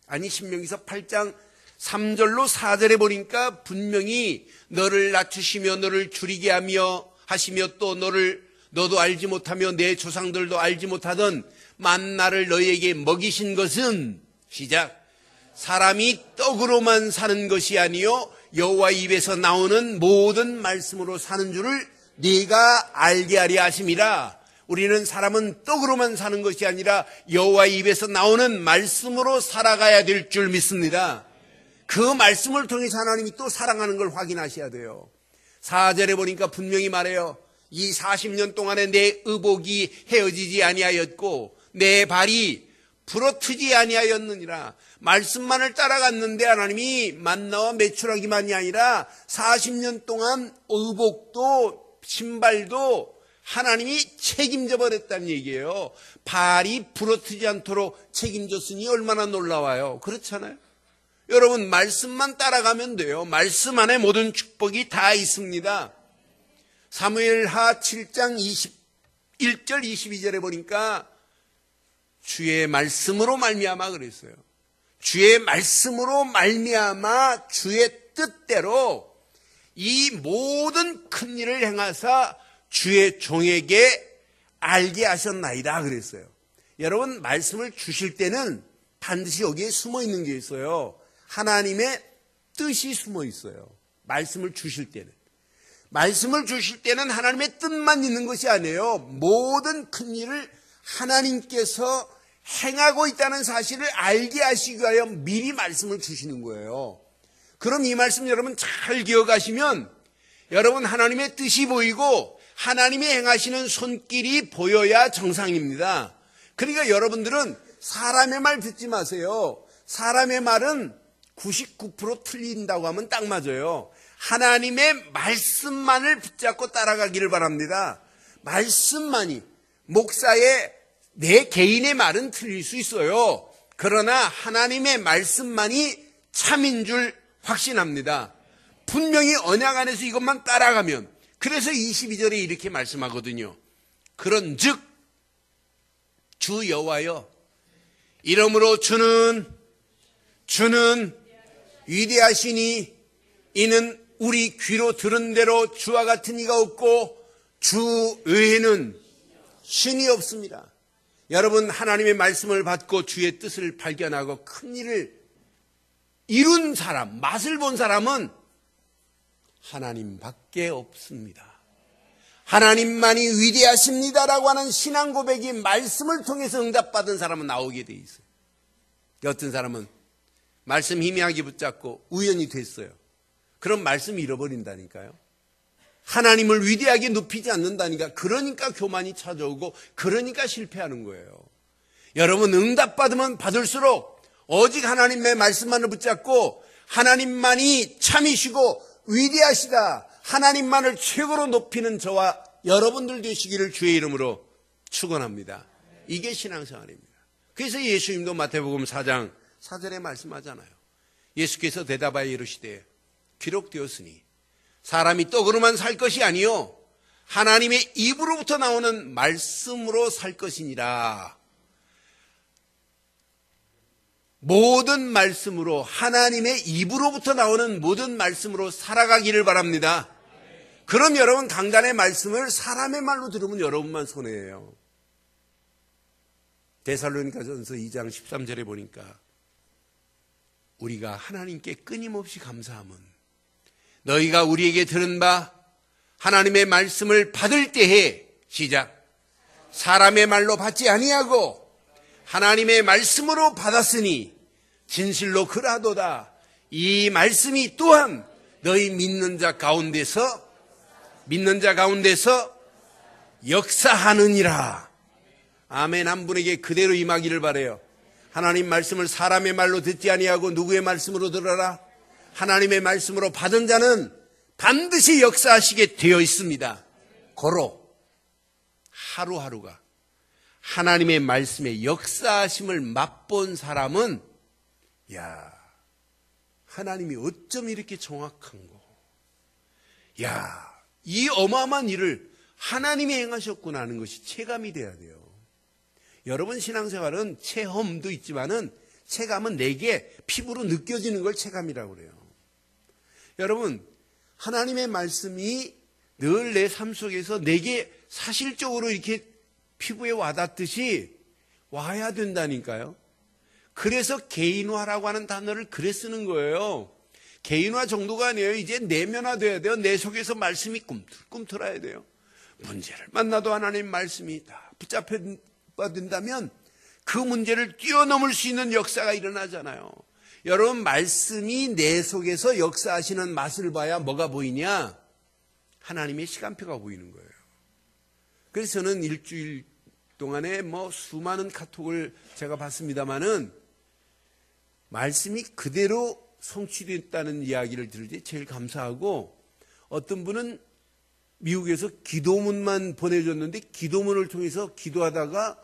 8장 3절로 4절에 보니까 분명히 너를 낮추시며 너를 줄이게 하시며 또 너도 알지 못하며 내 조상들도 알지 못하던 만나를 너희에게 먹이신 것은 시작, 사람이 떡으로만 사는 것이 아니요 여호와 입에서 나오는 모든 말씀으로 사는 줄을 네가 알게 하려 하심이라. 우리는 사람은 떡으로만 사는 것이 아니라 여호와 입에서 나오는 말씀으로 살아가야 될 줄 믿습니다. 그 말씀을 통해서 하나님이 또 사랑하는 걸 확인하셔야 돼요. 4절에 보니까 분명히 말해요. 이 40년 동안에 내 의복이 헤어지지 아니하였고 내 발이 부러뜨지 아니하였느니라. 말씀만을 따라갔는데 하나님이 만나와 메추라기만이 아니라 40년 동안 의복도 신발도 하나님이 책임져 버렸다는 얘기예요. 발이 부러뜨지 않도록 책임졌으니 얼마나 놀라워요. 그렇잖아요. 여러분, 말씀만 따라가면 돼요. 말씀 안에 모든 축복이 다 있습니다. 사무엘하 7장 21절 22절에 보니까 주의 말씀으로 말미암아 그랬어요. 주의 말씀으로 말미암아 주의 뜻대로 이 모든 큰 일을 행하사 주의 종에게 알게 하셨나이다 그랬어요. 여러분, 말씀을 주실 때는 반드시 여기에 숨어 있는 게 있어요. 하나님의 뜻이 숨어 있어요. 말씀을 주실 때는. 말씀을 주실 때는 하나님의 뜻만 있는 것이 아니에요. 모든 큰 일을 하나님께서 행하고 있다는 사실을 알게 하시기 위하여 미리 말씀을 주시는 거예요. 그럼 이 말씀 여러분 잘 기억하시면 여러분 하나님의 뜻이 보이고 하나님이 행하시는 손길이 보여야 정상입니다. 그러니까 여러분들은 사람의 말 듣지 마세요. 사람의 말은 99% 틀린다고 하면 딱 맞아요. 하나님의 말씀만을 붙잡고 따라가기를 바랍니다. 말씀만이, 목사의 내 개인의 말은 틀릴 수 있어요. 그러나 하나님의 말씀만이 참인 줄 확신합니다. 분명히 언약 안에서 이것만 따라가면, 그래서 22절에 이렇게 말씀하거든요. 그런즉 주 여호와여, 이러므로 주는 위대하시니 이는 우리 귀로 들은 대로 주와 같은 이가 없고 주 외에는 신이 없습니다. 여러분, 하나님의 말씀을 받고 주의 뜻을 발견하고 큰 일을 이룬 사람, 맛을 본 사람은 하나님밖에 없습니다. 하나님만이 위대하십니다라고 하는 신앙 고백이 말씀을 통해서 응답받은 사람은 나오게 돼 있어요. 어떤 사람은 말씀 희미하게 붙잡고 우연히 됐어요. 그럼 말씀 잃어버린다니까요. 하나님을 위대하게 높이지 않는다니까. 그러니까 교만이 찾아오고 그러니까 실패하는 거예요. 여러분 응답받으면 받을수록 오직 하나님의 말씀만을 붙잡고 하나님만이 참이시고 위대하시다, 하나님만을 최고로 높이는 저와 여러분들 되시기를 주의 이름으로 축원합니다. 이게 신앙생활입니다. 그래서 예수님도 마태복음 4장 4절에 말씀하잖아요. 예수께서 대답하여 이르시되 기록되었으니 사람이 떡으로만 살 것이 아니요 하나님의 입으로부터 나오는 말씀으로 살 것이니라. 모든 말씀으로, 하나님의 입으로부터 나오는 모든 말씀으로 살아가기를 바랍니다. 그럼 여러분 강단의 말씀을 사람의 말로 들으면 여러분만 손해예요. 데살로니가전서 2장 13절에 보니까 우리가 하나님께 끊임없이 감사함은 너희가 우리에게 들은 바 하나님의 말씀을 받을 때에 시작 사람의 말로 받지 아니하고 하나님의 말씀으로 받았으니 진실로 그라도다. 이 말씀이 또한 너희 믿는 자 가운데서 역사하느니라. 아멘. 한 분에게 그대로 임하기를 바라요. 하나님 말씀을 사람의 말로 듣지 아니하고 누구의 말씀으로 들어라? 하나님의 말씀으로 받은 자는 반드시 역사하시게 되어 있습니다. 고로 하루하루가 하나님의 말씀의 역사하심을 맛본 사람은 야, 하나님이 어쩜 이렇게 정확한고, 야, 이 어마어마한 일을 하나님이 행하셨구나 하는 것이 체감이 돼야 돼요. 여러분 신앙생활은 체험도 있지만은 체감은 내게 피부로 느껴지는 걸 체감이라고 그래요. 여러분 하나님의 말씀이 늘 내 삶 속에서 내게 사실적으로 이렇게 피부에 와닿듯이 와야 된다니까요. 그래서 개인화라고 하는 단어를 그래 쓰는 거예요. 개인화 정도가 아니에요. 이제 내면화돼야 돼요. 내 속에서 말씀이 꿈틀꿈틀해야 돼요. 문제를 만나도 하나님 말씀이 다 붙잡힌다면 그 문제를 뛰어넘을 수 있는 역사가 일어나잖아요. 여러분 말씀이 내 속에서 역사하시는 맛을 봐야 뭐가 보이냐? 하나님의 시간표가 보이는 거예요. 그래서 저는 일주일 동안에 수많은 카톡을 제가 받습니다마는 말씀이 그대로 성취됐다는 이야기를 들을 때 제일 감사하고, 어떤 분은 미국에서 기도문만 보내줬는데 기도문을 통해서 기도하다가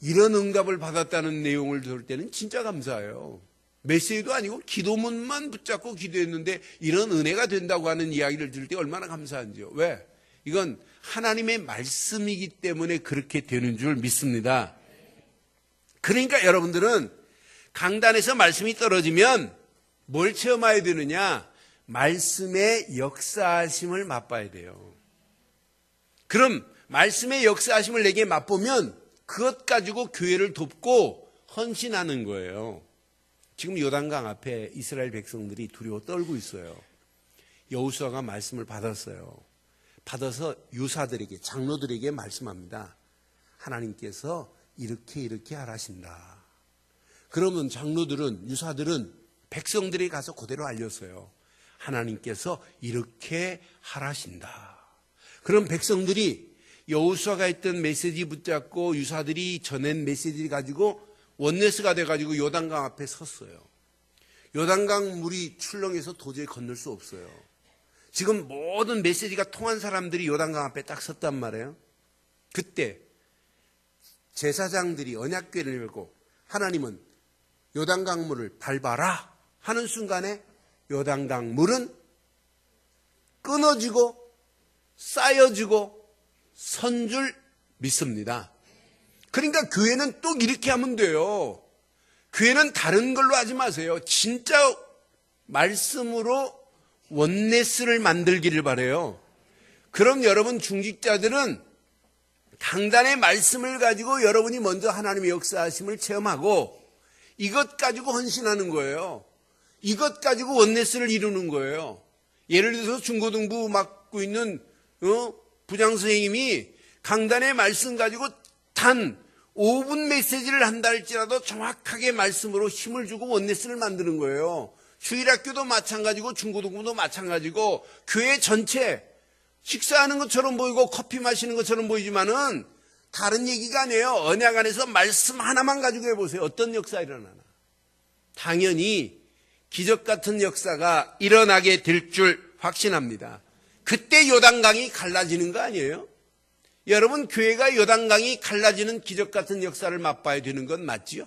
이런 응답을 받았다는 내용을 들을 때는 진짜 감사해요. 메시지도 아니고 기도문만 붙잡고 기도했는데 이런 은혜가 된다고 하는 이야기를 들을 때 얼마나 감사한지요. 왜? 이건 하나님의 말씀이기 때문에 그렇게 되는 줄 믿습니다. 그러니까 여러분들은 강단에서 말씀이 떨어지면 뭘 체험해야 되느냐? 말씀의 역사하심을 맛봐야 돼요. 그럼 말씀의 역사하심을 내게 맛보면 그것 가지고 교회를 돕고 헌신하는 거예요. 지금 요단강 앞에 이스라엘 백성들이 두려워 떨고 있어요. 여호수아가 말씀을 받았어요. 받아서 유사들에게, 장로들에게 말씀합니다. 하나님께서 이렇게 하라신다. 그러면 장로들은, 유사들은 백성들이 가서 그대로 알렸어요. 하나님께서 이렇게 하라신다. 그럼 백성들이 여호수아가 했던 메시지 붙잡고 유사들이 전한 메시지 가지고 원네스가 돼가지고 요단강 앞에 섰어요. 요단강 물이 출렁해서 도저히 건널 수 없어요. 지금 모든 메시지가 통한 사람들이 요단강 앞에 딱 섰단 말이에요. 그때 제사장들이 언약궤를 열고 하나님은 요단강 물을 밟아라 하는 순간에 요단강 물은 끊어지고 쌓여지고 선 줄 믿습니다. 그러니까 교회는 또 이렇게 하면 돼요. 교회는 다른 걸로 하지 마세요. 진짜 말씀으로 원네스를 만들기를 바라요. 그럼 여러분 중직자들은 강단의 말씀을 가지고 여러분이 먼저 하나님의 역사하심을 체험하고 이것 가지고 헌신하는 거예요. 이것 가지고 원네스를 이루는 거예요. 예를 들어서 중고등부 맡고 있는 부장 선생님이 강단의 말씀 가지고 단 5분 메시지를 한다 할지라도 정확하게 말씀으로 힘을 주고 원네스를 만드는 거예요. 주일학교도 마찬가지고 중고등부도 마찬가지고 교회 전체 식사하는 것처럼 보이고 커피 마시는 것처럼 보이지만은 다른 얘기가 아니에요. 언약 안에서 말씀 하나만 가지고 해보세요. 어떤 역사 일어나나. 당연히 기적 같은 역사가 일어나게 될 줄 확신합니다. 그때 요단강이 갈라지는 거 아니에요? 여러분, 교회가 요단강이 갈라지는 기적 같은 역사를 맛봐야 되는 건 맞지요?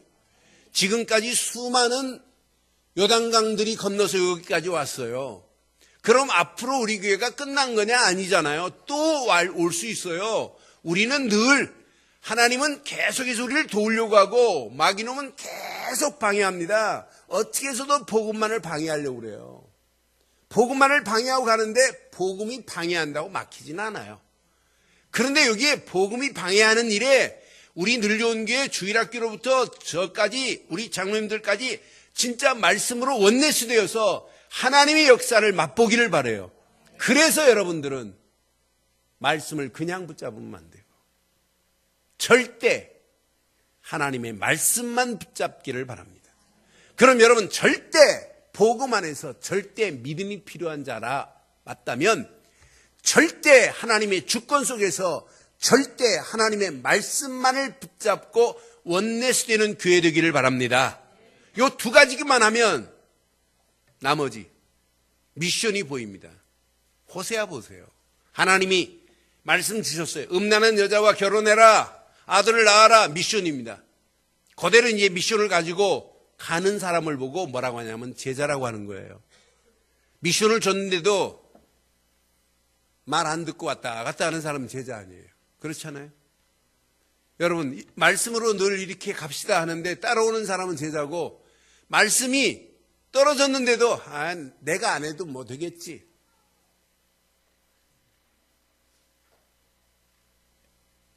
지금까지 수많은 요단강들이 건너서 여기까지 왔어요. 그럼 앞으로 우리 교회가 끝난 거냐? 아니잖아요. 또 올 수 있어요. 우리는 늘, 하나님은 계속해서 우리를 도우려고 하고 마귀놈은 계속 방해합니다. 어떻게 해서도 복음만을 방해하려고 그래요. 복음만을 방해하고 가는데 복음이 방해한다고 막히진 않아요. 그런데 여기에 복음이 방해하는 일에 우리 늘려온교회 주일학교로부터 저까지 우리 장로님들까지 진짜 말씀으로 원내스 되어서 하나님의 역사를 맛보기를 바라요. 그래서 여러분들은 말씀을 그냥 붙잡으면 안 되고 절대 하나님의 말씀만 붙잡기를 바랍니다. 그럼 여러분 절대 복음 안에서 절대 믿음이 필요한 자라 맞다면 절대 하나님의 주권 속에서 절대 하나님의 말씀만을 붙잡고 원내스 되는 교회 되기를 바랍니다. 요 두 가지만 하면 나머지 미션이 보입니다. 호세아 보세요. 하나님이 말씀 주셨어요. 음란한 여자와 결혼해라. 아들을 낳아라. 미션입니다. 그대로 이제 미션을 가지고 가는 사람을 보고 뭐라고 하냐면 제자라고 하는 거예요. 미션을 줬는데도 말 안 듣고 왔다 갔다 하는 사람은 제자 아니에요. 그렇잖아요. 여러분, 말씀으로 늘 이렇게 갑시다 하는데 따라오는 사람은 제자고, 말씀이 떨어졌는데도 내가 안 해도 뭐 되겠지.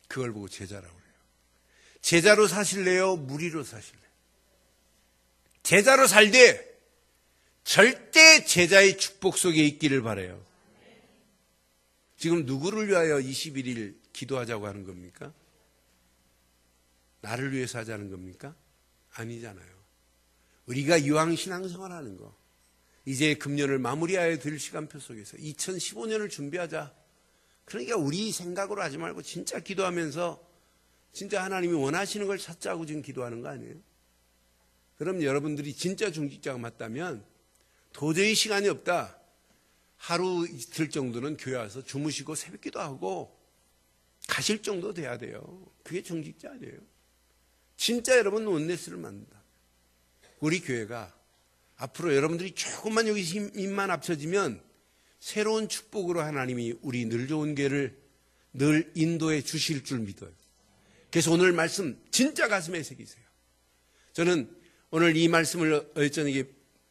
그걸 보고 제자라고 그래요. 제자로 사실래요? 무리로 사실래요? 제자로 살되 절대 제자의 축복 속에 있기를 바라요. 지금 누구를 위하여 21일 기도하자고 하는 겁니까? 나를 위해서 하자는 겁니까? 아니잖아요. 우리가 이왕 신앙생활하는 거, 이제 금년을 마무리해야 될 시간표 속에서 2015년을 준비하자. 그러니까 우리 생각으로 하지 말고 진짜 기도하면서 진짜 하나님이 원하시는 걸 찾자고 지금 기도하는 거 아니에요? 그럼 여러분들이 진짜 중직자가 맞다면 도저히 시간이 없다. 하루 이틀 정도는 교회 와서 주무시고 새벽기도 하고 가실 정도 돼야 돼요. 그게 중직자 아니에요. 진짜 여러분 원네스를 만든다. 우리 교회가 앞으로 여러분들이 조금만 여기 힘만 합쳐지면 새로운 축복으로 하나님이 우리 늘 좋은 교회를 늘 인도해 주실 줄 믿어요. 그래서 오늘 말씀 진짜 가슴에 새기세요. 저는 오늘 이 말씀을 어쩌니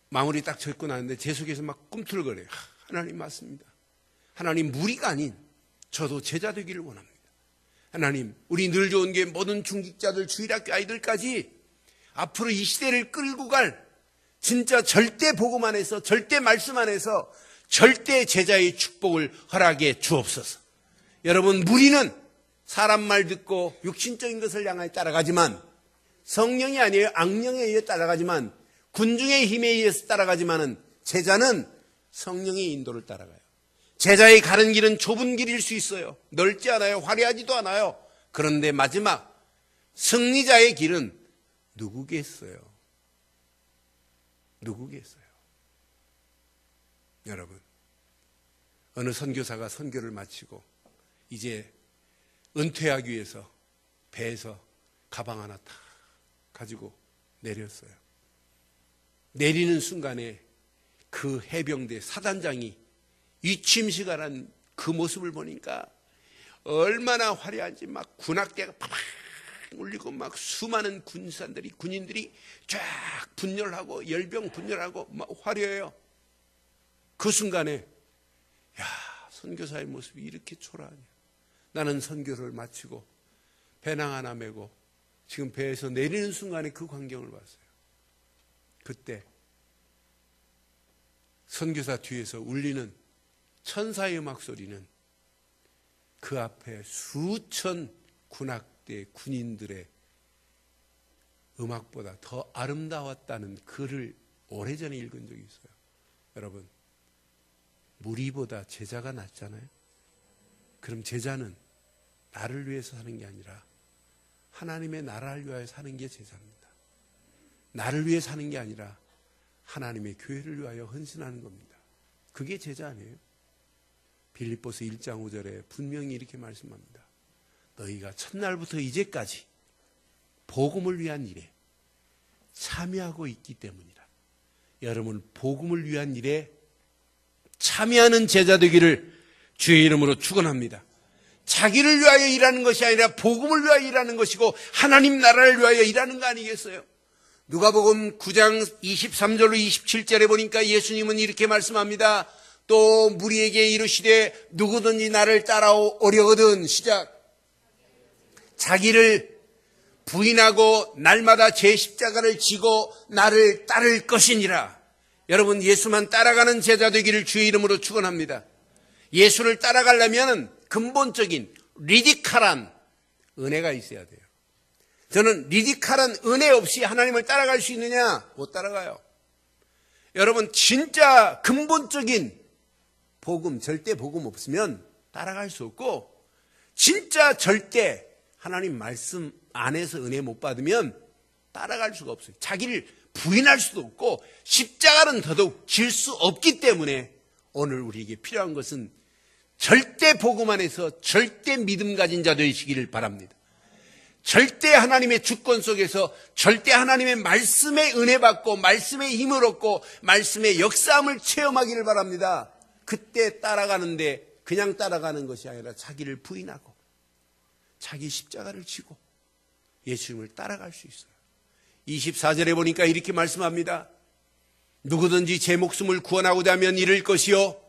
마무리 딱 적고 나는데 제 속에서 막 꿈틀거려요. 하나님 맞습니다. 하나님 무리가 아닌 저도 제자 되기를 원합니다. 하나님, 우리 늘 좋은 게 모든 중직자들, 주일학교 아이들까지 앞으로 이 시대를 끌고 갈 진짜 절대 복음 안에서, 절대 말씀 안에서 절대 제자의 축복을 허락해 주옵소서. 여러분, 무리는 사람 말 듣고 육신적인 것을 향하여 따라가지만, 성령이 아니에요. 악령에 의해 따라가지만, 군중의 힘에 의해서 따라가지만은 제자는 성령의 인도를 따라가요. 제자의 가는 길은 좁은 길일 수 있어요. 넓지 않아요. 화려하지도 않아요. 그런데 마지막 승리자의 길은 누구겠어요? 누구겠어요? 여러분, 어느 선교사가 선교를 마치고 이제 은퇴하기 위해서 배에서 가방 하나 탁 가지고 내렸어요. 내리는 순간에 그 해병대 사단장이 위침시가란 그 모습을 보니까 얼마나 화려한지 막 군악대가 팍팍 울리고 막 수많은 군인들이 쫙 분열하고 열병 분열하고 막 화려해요. 그 순간에 야, 선교사의 모습이 이렇게 초라하냐. 나는 선교를 마치고 배낭 하나 메고 지금 배에서 내리는 순간에 그 광경을 봤어요. 그때 선교사 뒤에서 울리는 천사의 음악 소리는 그 앞에 수천 군악대 군인들의 음악보다 더 아름다웠다는 글을 오래전에 읽은 적이 있어요. 여러분, 무리보다 제자가 낫잖아요. 그럼 제자는 나를 위해서 사는 게 아니라 하나님의 나라를 위하여 사는 게 제자입니다. 나를 위해 사는 게 아니라 하나님의 교회를 위하여 헌신하는 겁니다. 그게 제자 아니에요? 빌립보서 1장 5절에 분명히 이렇게 말씀합니다. 너희가 첫날부터 이제까지 복음을 위한 일에 참여하고 있기 때문이라. 여러분, 복음을 위한 일에 참여하는 제자 되기를 주의 이름으로 축원합니다. 자기를 위하여 일하는 것이 아니라 복음을 위하여 일하는 것이고 하나님 나라를 위하여 일하는 거 아니겠어요? 누가복음 9장 23절로 27절에 보니까 예수님은 이렇게 말씀합니다. 또 무리에게 이르시되 누구든지 나를 따라오려거든 시작. 자기를 부인하고 날마다 제 십자가를 지고 나를 따를 것이니라. 여러분, 예수만 따라가는 제자 되기를 주의 이름으로 축원합니다. 예수를 따라가려면 근본적인 리디칼한 은혜가 있어야 돼요. 저는 리디칼한 은혜 없이 하나님을 따라갈 수 있느냐? 못 따라가요. 여러분, 진짜 근본적인 복음, 절대 복음 없으면 따라갈 수 없고, 진짜 절대 하나님 말씀 안에서 은혜 못 받으면 따라갈 수가 없어요. 자기를 부인할 수도 없고 십자가는 더더욱 질 수 없기 때문에 오늘 우리에게 필요한 것은 절대 복음 안에서 절대 믿음 가진 자 되시기를 바랍니다. 절대 하나님의 주권 속에서 절대 하나님의 말씀에 은혜 받고 말씀의 힘을 얻고 말씀의 역사함을 체험하기를 바랍니다. 그때 따라가는데 그냥 따라가는 것이 아니라 자기를 부인하고 자기 십자가를 지고 예수님을 따라갈 수 있어요. 24절에 보니까 이렇게 말씀합니다. 누구든지 제 목숨을 구원하고자 하면 잃을 것이요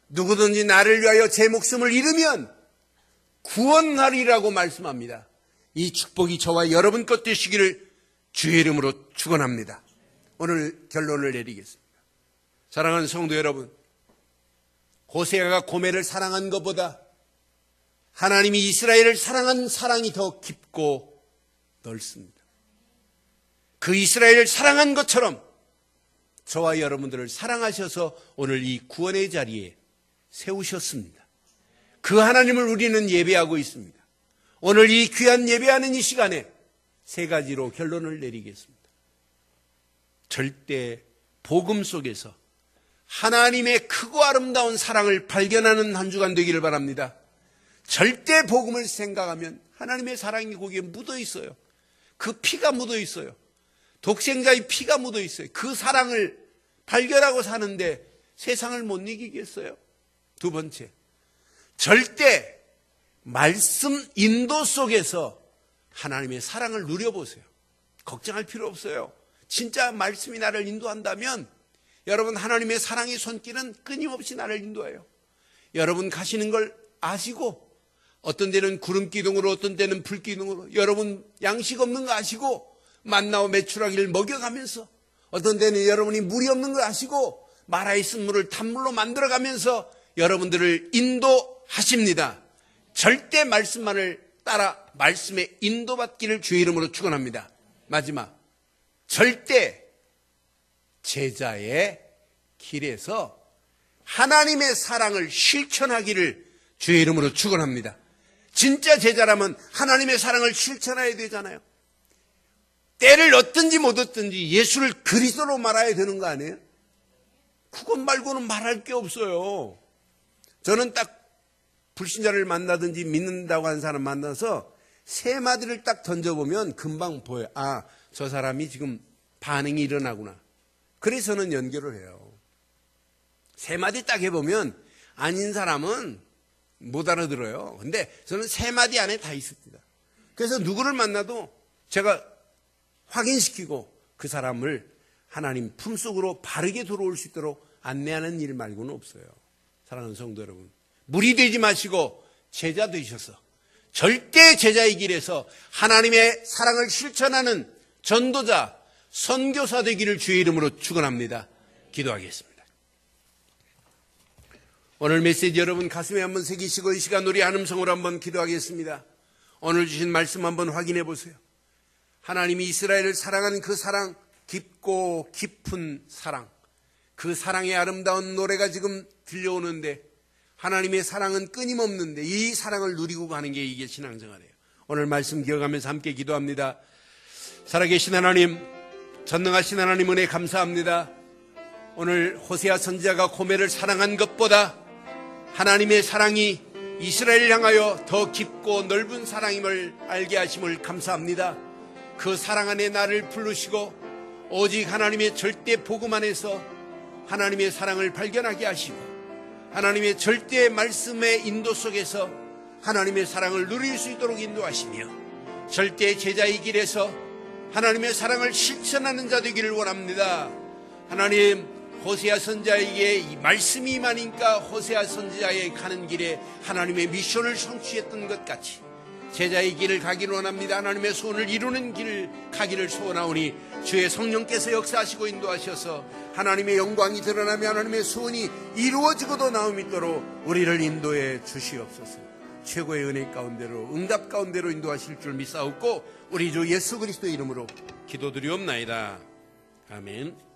누구든지 나를 위하여 제 목숨을 잃으면 구원하리라고 말씀합니다. 이 축복이 저와 여러분 것 되시기를 주의 이름으로 축원합니다. 오늘 결론을 내리겠습니다. 사랑하는 성도 여러분, 호세아가 고멜을 사랑한 것보다 하나님이 이스라엘을 사랑한 사랑이 더 깊고 넓습니다. 그 이스라엘을 사랑한 것처럼 저와 여러분들을 사랑하셔서 오늘 이 구원의 자리에 세우셨습니다. 그 하나님을 우리는 예배하고 있습니다. 오늘 이 귀한 예배하는 이 시간에 세 가지로 결론을 내리겠습니다. 절대 복음 속에서 하나님의 크고 아름다운 사랑을 발견하는 한 주간 되기를 바랍니다. 절대 복음을 생각하면 하나님의 사랑이 거기에 묻어 있어요. 그 피가 묻어 있어요. 독생자의 피가 묻어 있어요. 그 사랑을 발견하고 사는데 세상을 못 이기겠어요? 두 번째, 절대 말씀 인도 속에서 하나님의 사랑을 누려보세요. 걱정할 필요 없어요. 진짜 말씀이 나를 인도한다면 여러분, 하나님의 사랑의 손길은 끊임없이 나를 인도해요. 여러분 가시는 걸 아시고 어떤 데는 구름 기둥으로 어떤 데는 불 기둥으로 여러분 양식 없는 거 아시고 만나와 메추라기를 먹여가면서 어떤 데는 여러분이 물이 없는 걸 아시고 마라에 있은 물을 단물로 만들어가면서 여러분들을 인도하십니다. 절대 말씀만을 따라 말씀에 인도받기를 주의 이름으로 축원합니다. 마지막, 절대 제자의 길에서 하나님의 사랑을 실천하기를 주의 이름으로 축원합니다. 진짜 제자라면 하나님의 사랑을 실천해야 되잖아요. 때를 얻든지 못 얻든지 예수를 그리스도로 말해야 되는 거 아니에요? 그것 말고는 말할 게 없어요. 저는 딱 불신자를 만나든지 믿는다고 하는 사람 만나서 세 마디를 딱 던져보면 금방 보여요. 아, 저 사람이 지금 반응이 일어나구나. 그래서 저는 연결을 해요. 세 마디 딱 해보면 아닌 사람은 못 알아들어요. 근데 저는 세 마디 안에 다 있습니다. 그래서 누구를 만나도 제가 확인시키고 그 사람을 하나님 품속으로 바르게 들어올 수 있도록 안내하는 일 말고는 없어요. 사랑하는 성도 여러분, 무리 되지 마시고 제자 되셔서 절대 제자의 길에서 하나님의 사랑을 실천하는 전도자, 선교사 되기를 주의 이름으로 축원합니다. 기도하겠습니다. 오늘 메시지 여러분 가슴에 한번 새기시고 이 시간 우리 한음성으로 한번 기도하겠습니다. 오늘 주신 말씀 한번 확인해 보세요. 하나님이 이스라엘을 사랑한 그 사랑, 깊고 깊은 사랑, 그 사랑의 아름다운 노래가 지금 들려오는데 하나님의 사랑은 끊임없는데 이 사랑을 누리고 가는 게 이게 신앙생활이에요. 오늘 말씀 기억하면서 함께 기도합니다. 살아계신 하나님, 전능하신 하나님 은혜 감사합니다. 오늘 호세아 선지자가 고멜을 사랑한 것보다 하나님의 사랑이 이스라엘을 향하여 더 깊고 넓은 사랑임을 알게 하심을 감사합니다. 그 사랑 안에 나를 부르시고 오직 하나님의 절대 복음 안에서 하나님의 사랑을 발견하게 하시고 하나님의 절대 말씀의 인도 속에서 하나님의 사랑을 누릴 수 있도록 인도하시며 절대 제자의 길에서 하나님의 사랑을 실천하는 자 되기를 원합니다. 하나님, 호세아 선지자에게 이 말씀이 임하니까 호세아 선지자의 가는 길에 하나님의 미션을 성취했던 것 같이 제자의 길을 가기를 원합니다. 하나님의 소원을 이루는 길을 가기를 소원하오니 주의 성령께서 역사하시고 인도하셔서 하나님의 영광이 드러나며 하나님의 소원이 이루어지고도 나옴 있도록 우리를 인도해 주시옵소서. 최고의 은혜 가운데로 응답 가운데로 인도하실 줄 믿사옵고 우리 주 예수 그리스도의 이름으로 기도드리옵나이다. 아멘.